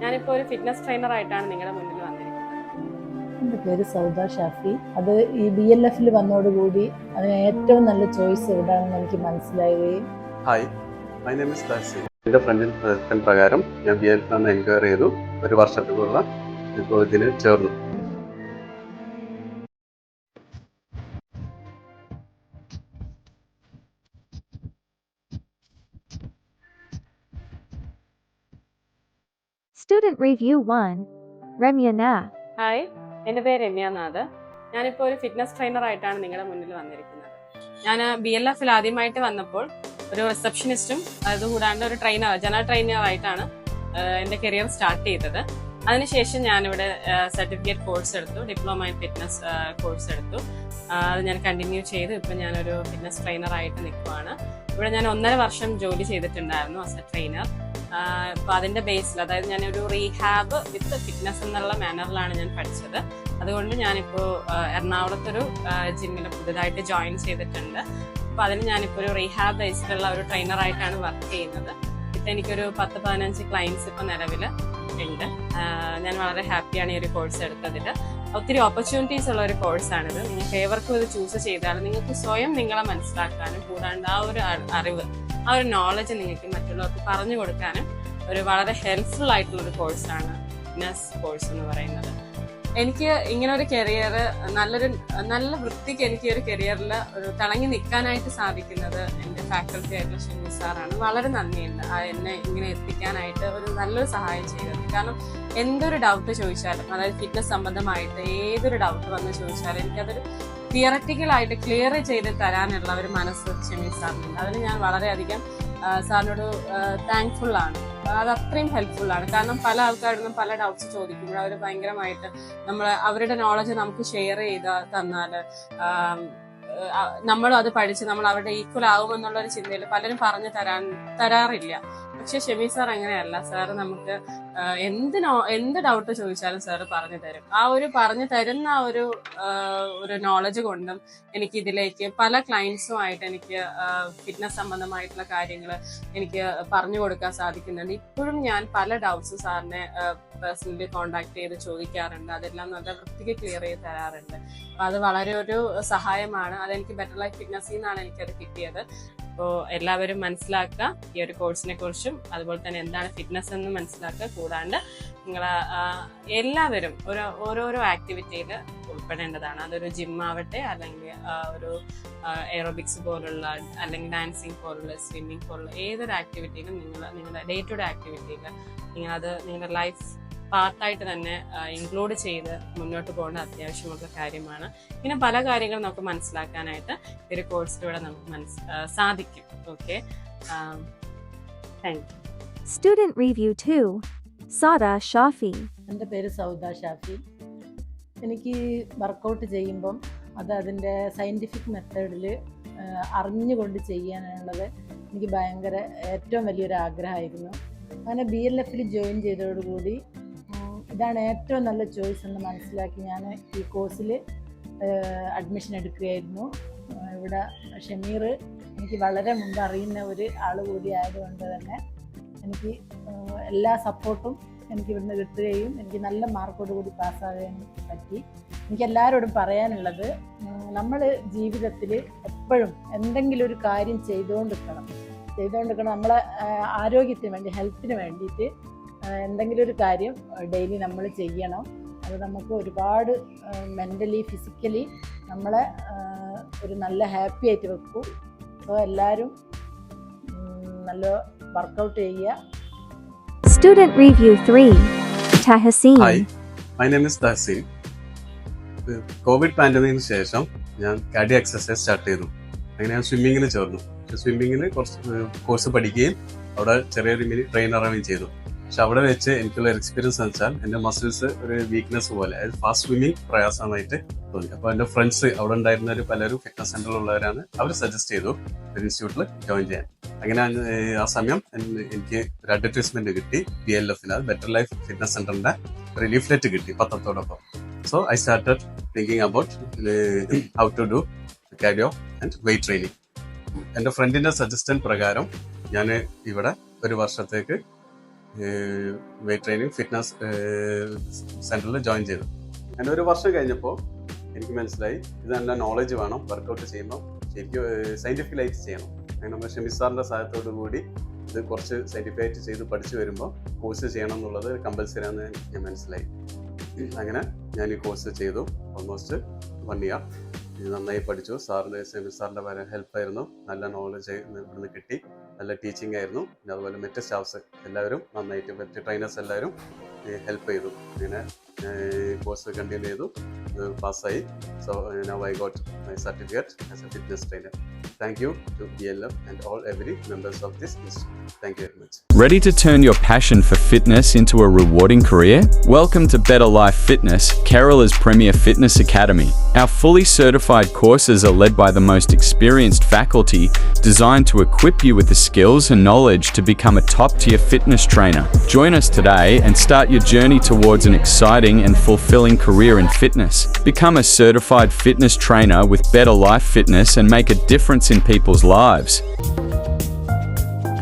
ഞാനിപ്പോൾ ഒരു fitness trainer ആയിട്ടാണ് നിങ്ങളുടെ മുന്നിൽ വന്നിരിക്കുന്നത്. എൻ്റെ പേര് സൗദ ഷാഫി. അത് ഈ BLF വന്നതോടുകൂടി അതിന് ഏറ്റവും നല്ല ചോയ്സ് എവിടെയാണെന്ന് എനിക്ക് മനസ്സിലാവുകയും. ഹായ്, മൈ നെയിം ഇസ് ദാസി. എൻ്റെ ഫ്രണ്ടിൻ്റെ സജഷൻ പ്രകാരം ഞാൻ BLF എൻക്വയറി ചെയ്തു. ഒരു വർഷത്തേക്കുള്ള ഇപ്പോൾ ഇതിന് ചേർന്നു. Student Review 1 Remya Nath. Hi, എൻ്റെ പേര് രമ്യനാഥ്. ഞാനിപ്പോൾ ഒരു ഫിറ്റ്നസ് ട്രെയിനർ ആയിട്ടാണ് നിങ്ങളുടെ മുന്നിൽ വന്നിരിക്കുന്നത്. ഞാൻ BLF ആദ്യമായിട്ട് വന്നപ്പോൾ ഒരു റിസപ്ഷനിസ്റ്റും അതുകൂടാണ്ട് ഒരു ജനറൽ ട്രെയിനർ ആയിട്ടാണ് എൻ്റെ കരിയർ സ്റ്റാർട്ട് ചെയ്തത്. അതിനുശേഷം ഞാനിവിടെ സർട്ടിഫിക്കറ്റ് കോഴ്സ് എടുത്തു, ഡിപ്ലോമ ഇൻ ഫിറ്റ്നസ് കോഴ്സ് എടുത്തു. അത് ഞാൻ കണ്ടിന്യൂ ചെയ്തു. ഇപ്പം ഞാനൊരു ഫിറ്റ്നസ് ട്രെയിനർ ആയിട്ട് നിൽക്കുവാണ്. ഇവിടെ ഞാൻ 1.5 വർഷം ജോലി ചെയ്തിട്ടുണ്ടായിരുന്നു ആസ് എ ട്രെയിനർ. അപ്പോൾ അതിൻ്റെ ബേസിൽ, അതായത് ഞാനൊരു റീഹാബ് വിത്ത് ഫിറ്റ്നസ് എന്നുള്ള മാനറിലാണ് ഞാൻ പഠിച്ചത്. അതുകൊണ്ട് ഞാനിപ്പോൾ എറണാകുളത്തൊരു ജിമ്മിൽ പുതുതായിട്ട് ജോയിൻ ചെയ്തിട്ടുണ്ട്. അപ്പോൾ അതിന് ഞാനിപ്പോൾ ഒരു റീഹാബ് ബേസിലുള്ള ഒരു ട്രെയിനറായിട്ടാണ് വർക്ക് ചെയ്യുന്നത്. ഇപ്പം എനിക്കൊരു 10-15 ക്ലയൻസ് ഇപ്പോൾ നിലവിൽ ഉണ്ട്. ഞാൻ വളരെ ഹാപ്പിയാണ് ഈ ഒരു കോഴ്സ് എടുത്തതിൽ. ഒത്തിരി ഓപ്പർച്യൂണിറ്റീസ് ഉള്ള ഒരു കോഴ്സാണിത്. നിങ്ങൾക്ക് ഏവർക്കും ഇത് ചൂസ് ചെയ്താൽ നിങ്ങൾക്ക് സ്വയം നിങ്ങളെ മനസ്സിലാക്കാനും കൂടാണ്ട് ആ ഒരു അറിവ്, ആ ഒരു നോളജ് നിങ്ങൾക്ക് മറ്റുള്ളവർക്ക് പറഞ്ഞു കൊടുക്കാനും ഒരു വളരെ ഹെൽപ്ഫുൾ ആയിട്ടുള്ളൊരു കോഴ്സാണ് ഫിറ്റ്നസ് കോഴ്സ് എന്ന് പറയുന്നത്. എനിക്ക് ഇങ്ങനെ ഒരു കരിയർ നല്ല വൃത്തിക്ക് എനിക്ക് ഒരു കരിയറിൽ ഒരു തിളങ്ങി നിൽക്കാനായിട്ട് സാധിക്കുന്നത് എൻ്റെ ഫാക്കൽറ്റി ആയിട്ടുള്ള ഷെമി സാറാണ്. വളരെ നന്ദിയുണ്ട് എന്നെ ഇങ്ങനെ എത്തിക്കാനായിട്ട് ഒരു നല്ലൊരു സഹായം ചെയ്തത്. കാരണം എന്തൊരു ഡൗട്ട് ചോദിച്ചാലും, അതായത് ഫിറ്റ്നസ് സംബന്ധമായിട്ട് ഏതൊരു ഡൗട്ട് വന്ന് ചോദിച്ചാലും എനിക്കതൊരു തിയററ്റിക്കലായിട്ട് ക്ലിയർ ചെയ്ത് തരാനുള്ള ഒരു മനസ്സ് ഷെമി സാറിനുണ്ട്. അതിന് ഞാൻ വളരെയധികം സാറിനോട് താങ്ക്ഫുൾ ആണ്. അത് അത്രയും ഹെൽപ്ഫുൾ ആണ്. കാരണം പല ആൾക്കാരിലും പല ഡൗട്ട്സ് ചോദിക്കുമ്പോൾ അവർ ഭയങ്കരമായിട്ട് അവരുടെ നോളജ് നമുക്ക് ഷെയർ ചെയ്ത് തന്നാൽ നമ്മളും അത് പഠിച്ച് നമ്മൾ അവരുടെ ഈക്വൽ ആകുമെന്നുള്ളൊരു ചിന്തയിൽ പലരും പറഞ്ഞു തരാറില്ല. പക്ഷെ ഷെമി സാർ അങ്ങനെയല്ല. സാറ് നമുക്ക് എന്ത് ഡൗട്ട് ചോദിച്ചാലും സാറ് പറഞ്ഞു തരും. ആ ഒരു പറഞ്ഞു തരുന്ന ഒരു നോളജ് കൊണ്ടും എനിക്ക് ഇതിലേക്ക് പല ക്ലയൻസുമായിട്ട് എനിക്ക് ഫിറ്റ്നസ് സംബന്ധമായിട്ടുള്ള കാര്യങ്ങൾ എനിക്ക് പറഞ്ഞു കൊടുക്കാൻ സാധിക്കുന്നുണ്ട്. ഇപ്പോഴും ഞാൻ പല ഡൗട്ട്സ് സാറിനെ പേഴ്സണലി കോണ്ടാക്ട് ചെയ്ത് ചോദിക്കാറുണ്ട്. അതെല്ലാം നല്ല വൃത്തിക്ക് ക്ലിയർ ചെയ്ത് തരാറുണ്ട്. അപ്പൊ അത് വളരെ ഒരു സഹായമാണ്. അതെനിക്ക് ബെറ്റർ ലൈഫ് ഫിറ്റ്നസ്സിൽ നിന്നാണ് എനിക്കത് കിട്ടിയത്. അപ്പോൾ എല്ലാവരും മനസ്സിലാക്കുക ഈ ഒരു കോഴ്സിനെ കുറിച്ചും, അതുപോലെ തന്നെ എന്താണ് ഫിറ്റ്നസ് എന്ന് മനസ്സിലാക്കുക. കൂടാണ്ട് നിങ്ങൾ എല്ലാവരും ഓരോരോ ആക്ടിവിറ്റിയിൽ ഉൾപ്പെടേണ്ടതാണ്. അതൊരു ജിം ആവട്ടെ, അല്ലെങ്കിൽ ഒരു എയറോബിക്സ് പോലുള്ള, അല്ലെങ്കിൽ ഡാൻസിങ് പോലുള്ള, സ്വിമ്മിങ് പോലുള്ള ഏതൊരു ആക്ടിവിറ്റിയിലും നിങ്ങളുടെ ഡേ ടു ഡേ ആക്ടിവിറ്റിയിൽ നിങ്ങളത് നിങ്ങളുടെ ലൈഫ് പാർട്ടായിട്ട് തന്നെ ഇൻക്ലൂഡ് ചെയ്ത് മുന്നോട്ട് പോകേണ്ട അത്യാവശ്യമുള്ള കാര്യമാണ്. ഇങ്ങനെ പല കാര്യങ്ങളും നമുക്ക് മനസ്സിലാക്കാനായിട്ട് ഒരു കോഴ്സിലൂടെ നമുക്ക് സാധിക്കും. Okay, thank you. Student Review 2 Sada Shafi. എൻ്റെ പേര് സൗദ ഷാഫി. എനിക്ക് വർക്കൗട്ട് ചെയ്യുമ്പം അതിൻ്റെ സയൻറ്റിഫിക് മെത്തേഡിൽ അറിഞ്ഞുകൊണ്ട് ചെയ്യാനുള്ളത് എനിക്ക് ഭയങ്കര ഏറ്റവും വലിയൊരു ആഗ്രഹമായിരുന്നു. അങ്ങനെ BLF ജോയിൻ ചെയ്തതോടുകൂടി ഇതാണ് ഏറ്റവും നല്ല ചോയ്സ് എന്ന് മനസ്സിലാക്കി ഞാൻ ഈ കോഴ്സിൽ അഡ്മിഷൻ എടുക്കുകയായിരുന്നു. ഇവിടെ ഷമീർ എനിക്ക് വളരെ മുമ്പ് അറിയുന്ന ഒരു ആൾ കൂടി ആയതുകൊണ്ട് തന്നെ എനിക്ക് എല്ലാ സപ്പോർട്ടും എനിക്ക് ഇവിടുന്ന് കിട്ടുകയും എനിക്ക് നല്ല മാർക്കോട് കൂടി പാസ്സാകാൻ പറ്റി. എനിക്ക് എല്ലാവരോടും പറയാനുള്ളത്, നമ്മൾ ജീവിതത്തിൽ എപ്പോഴും എന്തെങ്കിലും ഒരു കാര്യം ചെയ്തുകൊണ്ടിരിക്കണം. നമ്മളെ ആരോഗ്യത്തിന് വേണ്ടി, ഹെൽത്തിന് വേണ്ടിയിട്ട് എന്തെങ്കിലും ഒരു കാര്യം ഡെയിലി നമ്മൾ ചെയ്യണം. അത് നമുക്ക് ഒരുപാട് മെൻ്റലി ഫിസിക്കലി നമ്മളെ ഒരു നല്ല ഹാപ്പി ആയിട്ട് വെക്കും. അപ്പോൾ എല്ലാവരും നല്ല വർക്കൗട്ട് ചെയ്യുക. Student Review 3 Tahsin. Hi, my name is Das. Covid പാൻഡമിക്കിന് ശേഷം ഞാൻ കാർഡിയോ എക്സസൈസ് സ്റ്റാർട്ട് ചെയ്തു. അങ്ങനെ ഞാൻ സ്വിമ്മിങ്ങിന് ചേർന്നു. സ്വിമ്മിങ്ങിന് കുറച്ച് കോഴ്സ് പഠിക്കുകയും അവിടെ ചെറിയൊരു മിനി ട്രെയിനറാവുകയും ചെയ്തു. പക്ഷെ അവിടെ വെച്ച് എനിക്കുള്ള എക്സ്പീരിയൻസ് എന്ന് വെച്ചാൽ എൻ്റെ മസിൽസ് ഒരു വീക്ക്നെസ് പോലെ, അതായത് ഫാസ്റ്റ് സ്വിമ്മിങ് പ്രയാസമായിട്ട് തോന്നി. അപ്പോൾ എൻ്റെ ഫ്രണ്ട്സ് അവിടെ ഉണ്ടായിരുന്നവർ പലരും ഫിറ്റ്നസ് സെൻ്ററിലുള്ളവരാണ്. അവർ സജസ്റ്റ് ചെയ്തു ഒരു ഇൻസ്റ്റിറ്റ്യൂട്ടിൽ ജോയിൻ ചെയ്യാൻ. അങ്ങനെ ആ സമയം എനിക്ക് ഒരു അഡ്വർടൈസ്മെന്റ് കിട്ടി BLF, ബെറ്റർ ലൈഫ് ഫിറ്റ്നസ് സെന്ററിന്റെ ഒരു ലീഫ്ലെറ്റ് കിട്ടി പത്രത്തോടൊപ്പം. So I started thinking about how to do cardio and weight weight training fitness സെൻറ്ററിൽ ജോയിൻ ചെയ്തു. അങ്ങനെ ഒരു വർഷം കഴിഞ്ഞപ്പോൾ എനിക്ക് മനസ്സിലായി ഇത് നല്ല നോളജ് വേണം, വർക്കൗട്ട് ചെയ്യുമ്പോൾ ശരിക്കും സയൻറ്റിഫിക്കലായിട്ട് ചെയ്യണം. അങ്ങനെ നമ്മൾ ഷമീസ് സാറിൻ്റെ സഹായത്തോടു കൂടി ഇത് കുറച്ച് സയൻറ്റിഫിക്കായിട്ട് ചെയ്ത് പഠിച്ചു വരുമ്പോൾ കോഴ്സ് ചെയ്യണം എന്നുള്ളത് കമ്പൽസറി ആണെന്ന് ഞാൻ മനസ്സിലായി. അങ്ങനെ ഞാൻ ഈ കോഴ്സ് ചെയ്തു. ഓൾമോസ്റ്റ് 1 year നന്നായി പഠിച്ചു. ഷമീസ് സാറിൻ്റെ വളരെ ഹെൽപ്പായിരുന്നു, നല്ല നോളജ് ഇവിടുന്ന് കിട്ടി, നല്ല ടീച്ചിങ് ആയിരുന്നു. പിന്നെ അതുപോലെ മറ്റ് സ്റ്റാഫ്സ് എല്ലാവരും നന്നായിട്ട്, മറ്റ് ട്രെയിനേഴ്സ് എല്ലാവരും ഹെൽപ്പ് ചെയ്തു. അങ്ങനെ കോഴ്സ് കണ്ടിന്യൂ ചെയ്തു, പാസ്സായി. So now I got my certificate as A fitness trainer. Thank you to BLF and every members of this institute. Thank you very much. Ready to turn your passion for fitness into a rewarding career? Welcome to Better Life Fitness, Kerala's premier fitness academy. Our fully certified courses are led by the most experienced faculty, designed to equip you with the skills and knowledge to become a top-tier fitness trainer. Join us today and start your journey towards an exciting and fulfilling career in fitness. Become a certified fitness trainer with Better Life Fitness and make a difference in people's lives.